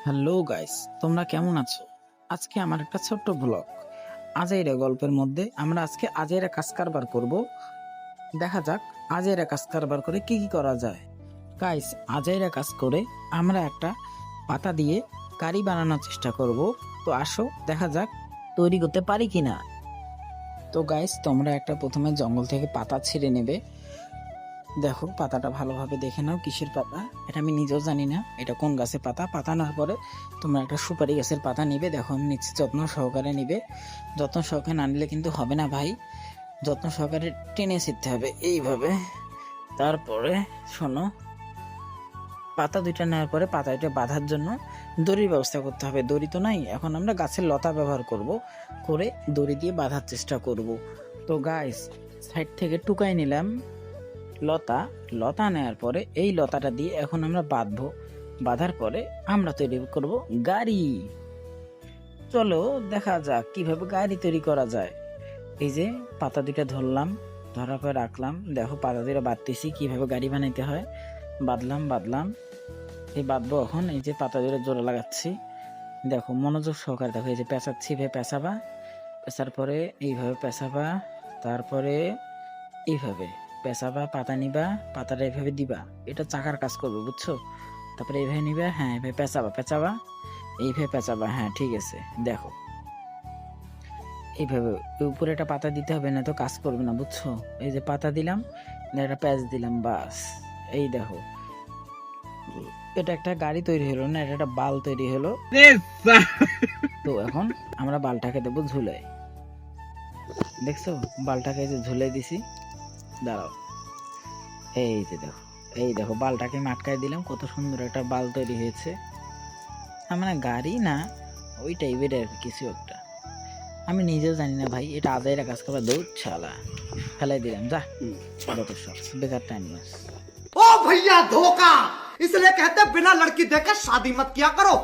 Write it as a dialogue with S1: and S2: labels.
S1: Hello guys, তোমরা কেমন আছো? আজকে আমার একটা ছোট্ট ব্লগ আজাইরা গল্পের মধ্যে আমরা আজকে আজাইরা কাজ কারবার করব। দেখা যাক আজাইরা কাজ কারবার করে কি কি করা যায়। গাইস, আজাইরা কাজ করে আমরা একটা পাতা দিয়ে কারি বানানোর চেষ্টা করব। তো আসো দেখা যাক তৈরি করতে পারি কিনা। তো গাইস, তোমরা একটা প্রথমে জঙ্গল থেকে পাতা ছিঁড়ে নেবে। দেখো পাতাটা ভালোভাবে দেখে নাও কিসের পাতা, এটা আমি নিজেও জানি না এটা কোন গাছের পাতা। পাতা নেওয়ার পরে তোমরা একটা সুপারি গাছের পাতা নিবে। দেখো আমি নিচ্ছি, যত্ন সহকারে নিবে। যত্ন সহকারে না নিলে কিন্তু হবে না ভাই, যত্ন সহকারে টেনে ছিঁড়তে হবে এইভাবে। তারপরে শোনো, পাতা দুইটা নেওয়ার পরে পাতাটা বাঁধার জন্য দড়ির ব্যবস্থা করতে হবে। দড়ি তো নাই, এখন আমরা গাছের লতা ব্যবহার করব, করে দড়ি দিয়ে বাঁধার চেষ্টা করব। তো গাইস, সাইড থেকে টুকাই নিলাম লতা। লতা নেওয়ার পরে এই লতাটা দিয়ে এখন আমরা বাঁধবো। বাঁধার পরে আমরা তৈরি করব গাড়ি। চলো দেখা যাক কিভাবে গাড়ি তৈরি করা যায়। এই যে পাতা দুইটা ধরলাম, ধরার পর রাখলাম। দেখো পাতা দুইটা বাঁধতেছি কিভাবে গাড়ি বানাইতে হয়। বাঁধলাম এই বাঁধবো এখন। এই যে পাতা দুইটা জোড়া লাগাচ্ছি, দেখো মনোযোগ সহকারে দেখো। এই যে পেঁচাচ্ছি, পেঁচাবা, পেঁচার পরে এইভাবে পেঁচাবা, তারপরে এইভাবে পেঁচাবা, পাতা নিবা, পাতাটা এইভাবে দিবা। এটা চাকার কাজ করবে, বুঝছো? তারপরে এইভাবে নিবা, হ্যাঁ এইভাবে পেঁচাবা, এইভাবে পেঁচাবা, হ্যাঁ ঠিক আছে। দেখো এইভাবে উপরে একটা পাতা দিতে হবে, না তো কাজ করবে না, বুঝছো? এই যে পাতা দিলাম, একটা প্যাচ দিলাম, বাস। এই দেখো এটা একটা গাড়ি তৈরি হলো না, এটা একটা বাল তৈরি হলো। তো এখন আমরা বালটাকে দেবো ঝুলে। দেখছো বালটাকে যে ঝুলে দিছি, দাঁড়াও। এই যে দেখো, এই দেখো বালটাকে আমি আটকায় দিলাম, কত সুন্দর একটা বাল তৈরি হয়েছে। মানে গাড়ি না, ওই টাইপের আর কিছু একটা, আমি নিজেও জানি না ভাই। এটা আদায়ের কাজ করা দৌড় ছালা, ফেলাই দিলাম, যা যত সব বেকার টাইম বাস।
S2: ओ भैया धोखा, इसलिए कहते हैं बिना लड़की देखे शादी मत किया करो।